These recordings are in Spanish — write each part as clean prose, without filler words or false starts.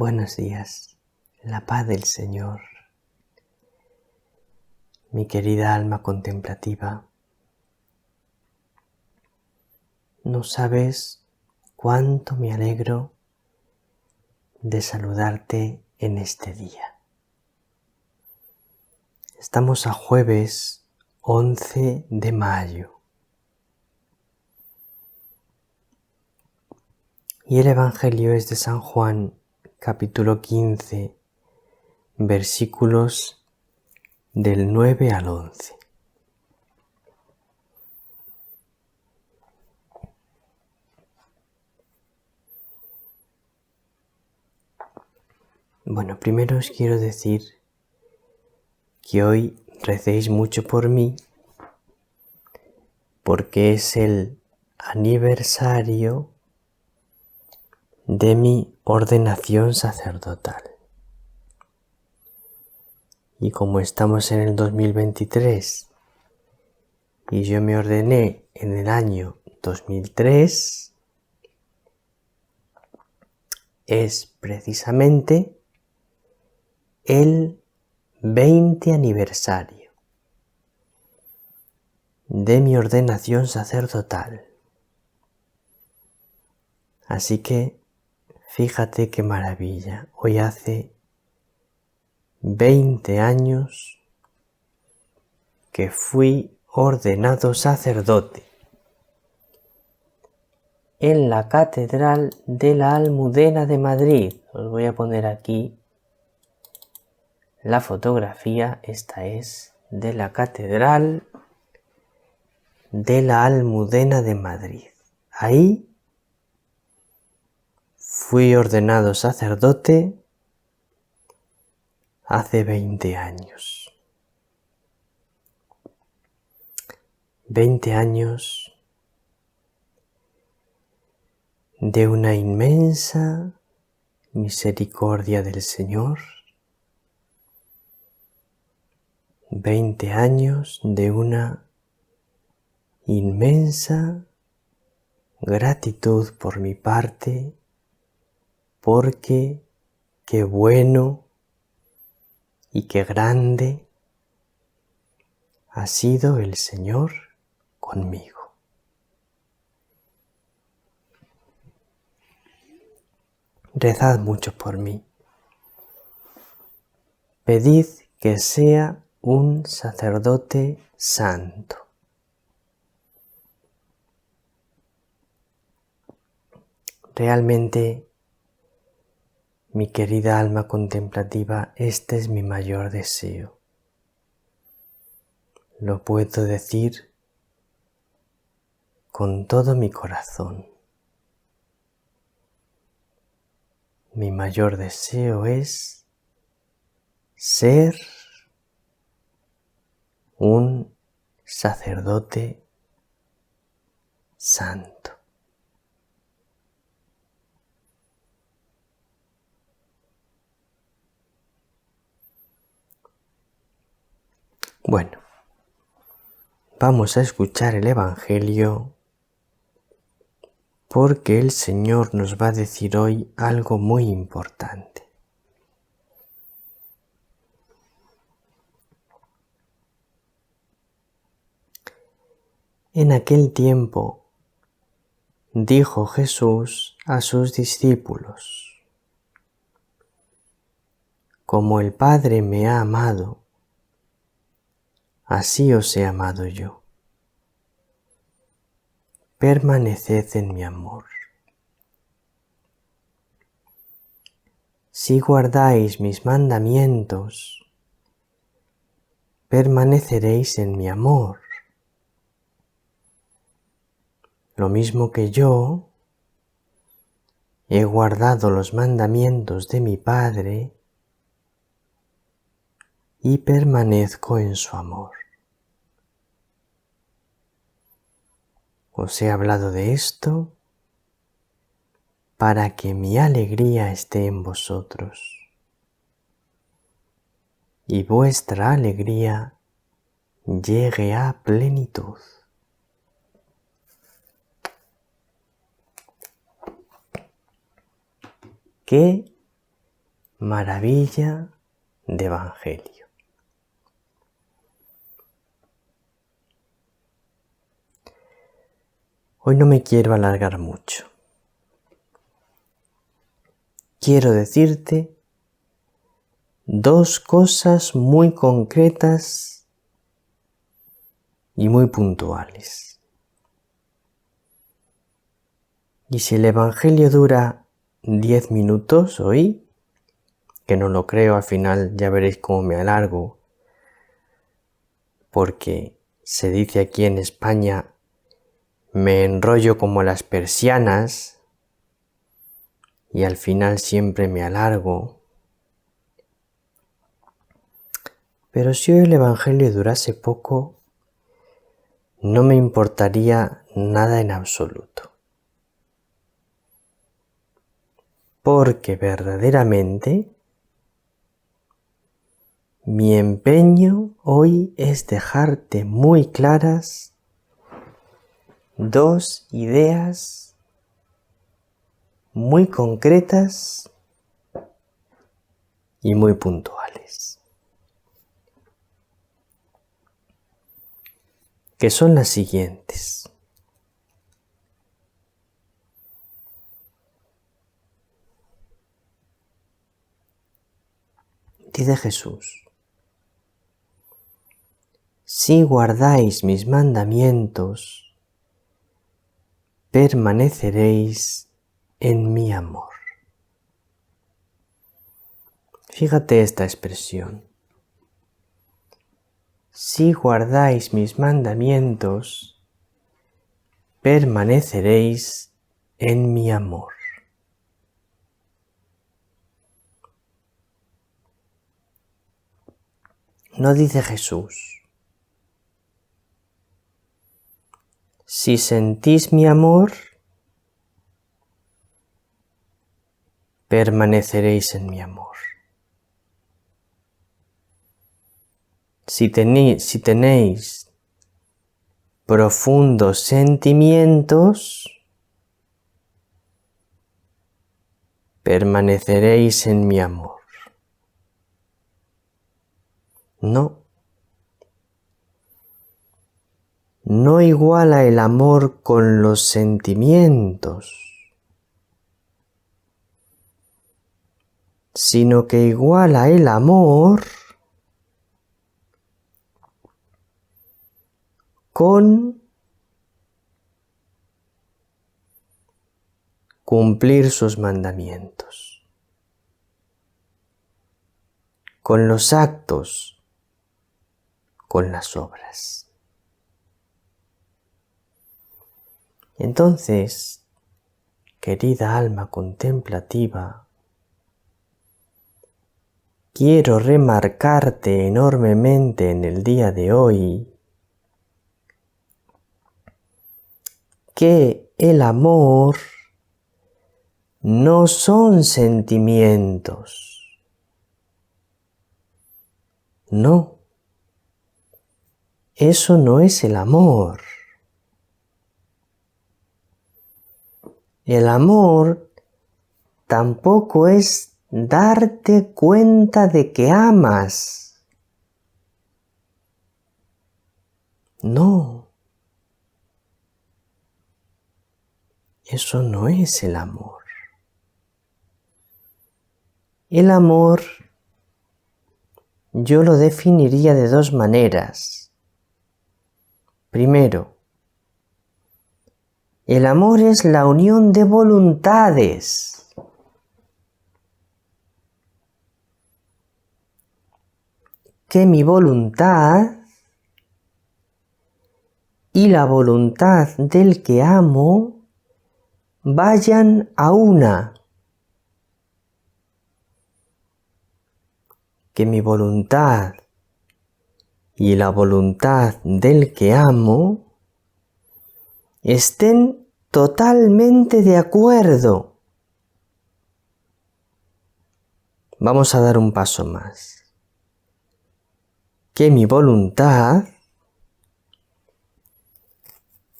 Buenos días, la paz del Señor, mi querida alma contemplativa. No sabes cuánto me alegro de saludarte en este día. Estamos a jueves 11 de mayo y el Evangelio es de San Juan, capítulo 15, versículos del 9 al 11. Bueno, primero os quiero decir que hoy recéis mucho por mí porque es el aniversario de mi ordenación sacerdotal. Y como estamos en el 2023 y yo me ordené en el año 2003, es precisamente el 20 aniversario de mi ordenación sacerdotal. Así que fíjate qué maravilla, hoy hace 20 años que fui ordenado sacerdote en la Catedral de la Almudena de Madrid. Os voy a poner aquí la fotografía, esta es de la Catedral de la Almudena de Madrid. Ahí fui ordenado sacerdote hace 20 años. 20 años de una inmensa misericordia del Señor. 20 años de una inmensa gratitud por mi parte, porque qué bueno y qué grande ha sido el Señor conmigo. Rezad mucho por mí. Pedid que sea un sacerdote santo. Realmente, mi querida alma contemplativa, este es mi mayor deseo. Lo puedo decir con todo mi corazón. Mi mayor deseo es ser un sacerdote santo. Bueno, vamos a escuchar el Evangelio porque el Señor nos va a decir hoy algo muy importante. En aquel tiempo dijo Jesús a sus discípulos: Como el Padre me ha amado, así os he amado yo. Permaneced en mi amor. Si guardáis mis mandamientos, permaneceréis en mi amor, lo mismo que yo he guardado los mandamientos de mi Padre y permanezco en su amor. Os he hablado de esto para que mi alegría esté en vosotros y vuestra alegría llegue a plenitud. Qué maravilla de Evangelio. Hoy no me quiero alargar mucho. Quiero decirte dos cosas muy concretas y muy puntuales. Y si el Evangelio dura 10 minutos hoy, que no lo creo, al final ya veréis cómo me alargo, porque se dice aquí en España, me enrollo como las persianas y al final siempre me alargo. Pero si hoy el Evangelio durase poco, no me importaría nada en absoluto. Porque verdaderamente mi empeño hoy es dejarte muy claras dos ideas muy concretas y muy puntuales, que son las siguientes. Dice Jesús: si guardáis mis mandamientos, permaneceréis en mi amor. Fíjate esta expresión. Si guardáis mis mandamientos, permaneceréis en mi amor. No dice Jesús: si sentís mi amor, permaneceréis en mi amor. Si tenéis profundos sentimientos, permaneceréis en mi amor. No iguala el amor con los sentimientos, sino que iguala el amor con cumplir sus mandamientos, con los actos, con las obras. Entonces, querida alma contemplativa, quiero remarcarte enormemente en el día de hoy que el amor no son sentimientos. No, eso no es el amor. El amor tampoco es darte cuenta de que amas. No, eso no es el amor. El amor yo lo definiría de dos maneras. Primero, el amor es la unión de voluntades. Que mi voluntad y la voluntad del que amo vayan a una. Que mi voluntad y la voluntad del que amo estén totalmente de acuerdo. Vamos a dar un paso más. Que mi voluntad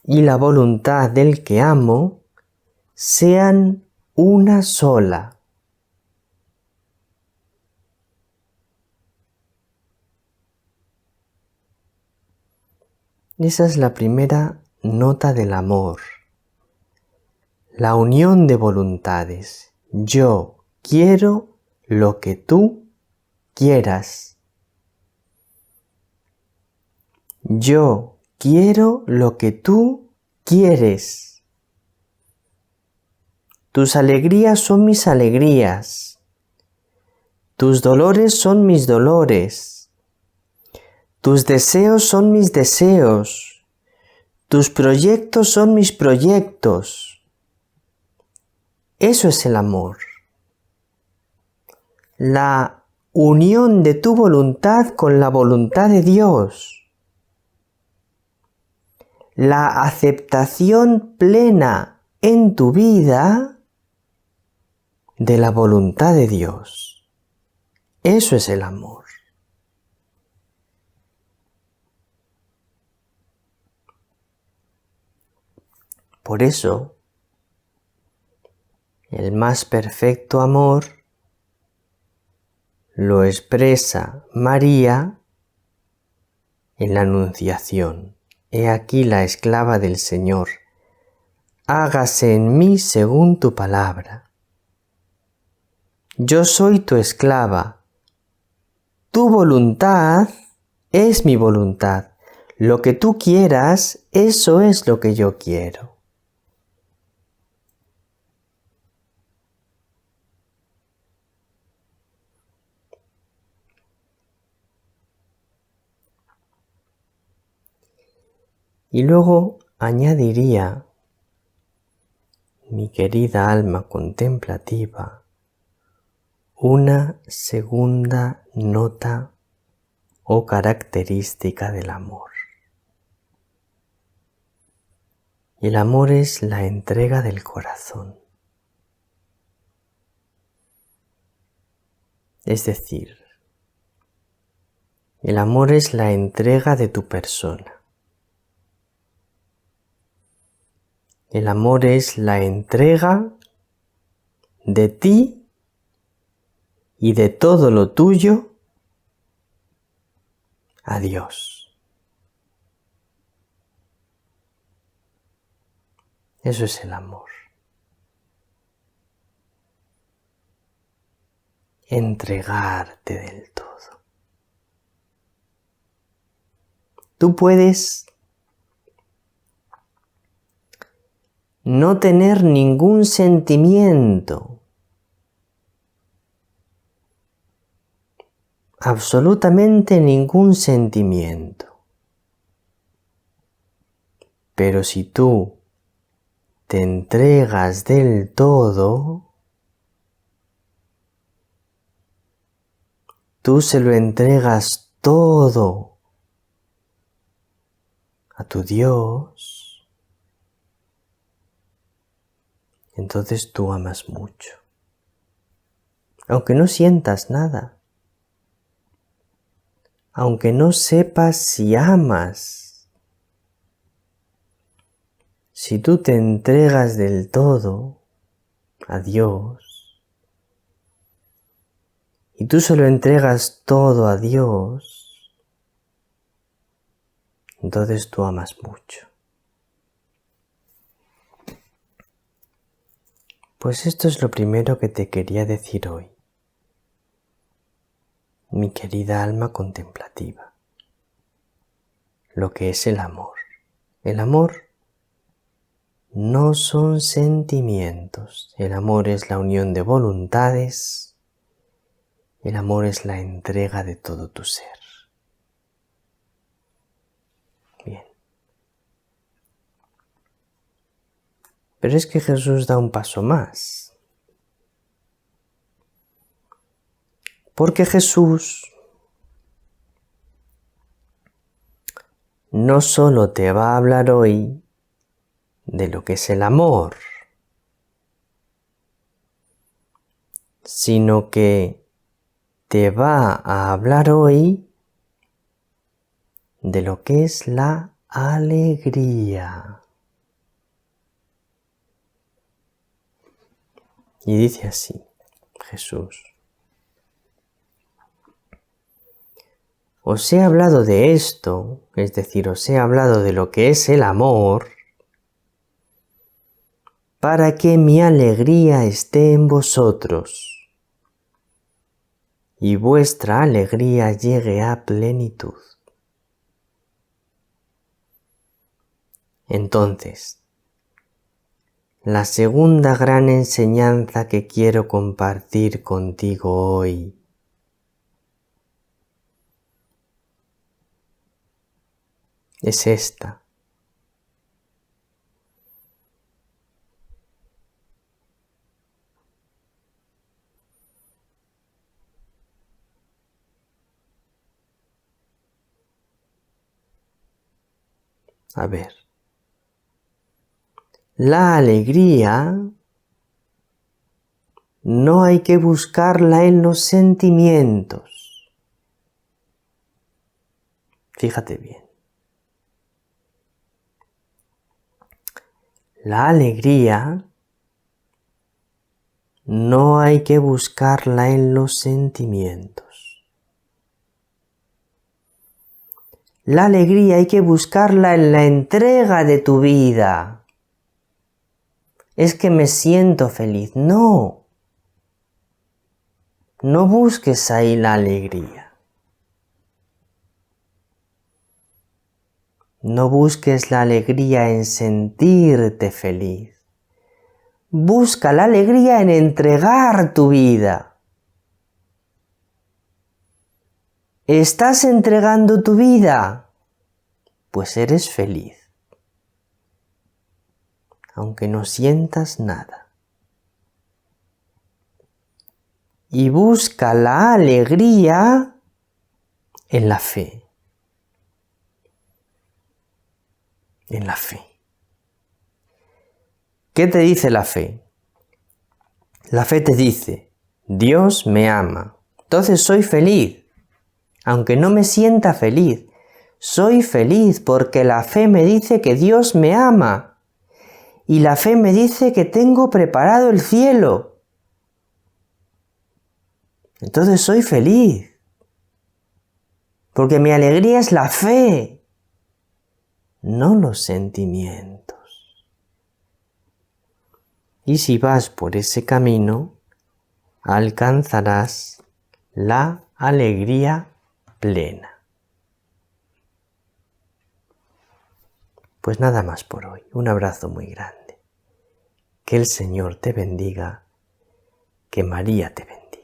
y la voluntad del que amo sean una sola. Esa es la primera nota del amor. La unión de voluntades. Yo quiero lo que tú quieras. Yo quiero lo que tú quieres. Tus alegrías son mis alegrías. Tus dolores son mis dolores. Tus deseos son mis deseos. Tus proyectos son mis proyectos. Eso es el amor. La unión de tu voluntad con la voluntad de Dios. La aceptación plena en tu vida de la voluntad de Dios. Eso es el amor. Por eso, el más perfecto amor lo expresa María en la Anunciación. He aquí la esclava del Señor. Hágase en mí según tu palabra. Yo soy tu esclava. Tu voluntad es mi voluntad. Lo que tú quieras, eso es lo que yo quiero. Y luego añadiría, mi querida alma contemplativa, una segunda nota o característica del amor. Y el amor es la entrega del corazón. Es decir, el amor es la entrega de tu persona. El amor es la entrega de ti y de todo lo tuyo a Dios. Eso es el amor. Entregarte del todo. Tú puedes no tener ningún sentimiento, absolutamente ningún sentimiento. Pero si tú te entregas del todo, tú se lo entregas todo a tu Dios, entonces tú amas mucho. Aunque no sientas nada, aunque no sepas si amas, si tú te entregas del todo a Dios y tú se lo entregas todo a Dios, entonces tú amas mucho. Pues esto es lo primero que te quería decir hoy, mi querida alma contemplativa, lo que es el amor. El amor no son sentimientos, el amor es la unión de voluntades, el amor es la entrega de todo tu ser. Bien. Pero es que Jesús da un paso más. Porque Jesús no solo te va a hablar hoy de lo que es el amor, sino que te va a hablar hoy de lo que es la alegría. Y dice así, Jesús: os he hablado de esto, es decir, os he hablado de lo que es el amor, para que mi alegría esté en vosotros y vuestra alegría llegue a plenitud. Entonces, la segunda gran enseñanza que quiero compartir contigo hoy es esta. A ver. La alegría no hay que buscarla en los sentimientos. Fíjate bien. La alegría no hay que buscarla en los sentimientos. La alegría hay que buscarla en la entrega de tu vida. Es que me siento feliz. No. No busques ahí la alegría. No busques la alegría en sentirte feliz. Busca la alegría en entregar tu vida. ¿Estás entregando tu vida? Pues eres feliz, aunque no sientas nada. Y busca la alegría en la fe. En la fe. ¿Qué te dice la fe? La fe te dice, Dios me ama, entonces soy feliz, aunque no me sienta feliz. Soy feliz porque la fe me dice que Dios me ama y la fe me dice que tengo preparado el cielo. Entonces soy feliz porque mi alegría es la fe, no los sentimientos. Y si vas por ese camino, alcanzarás la alegría plena. Pues nada más por hoy. Un abrazo muy grande. Que el Señor te bendiga. Que María te bendiga.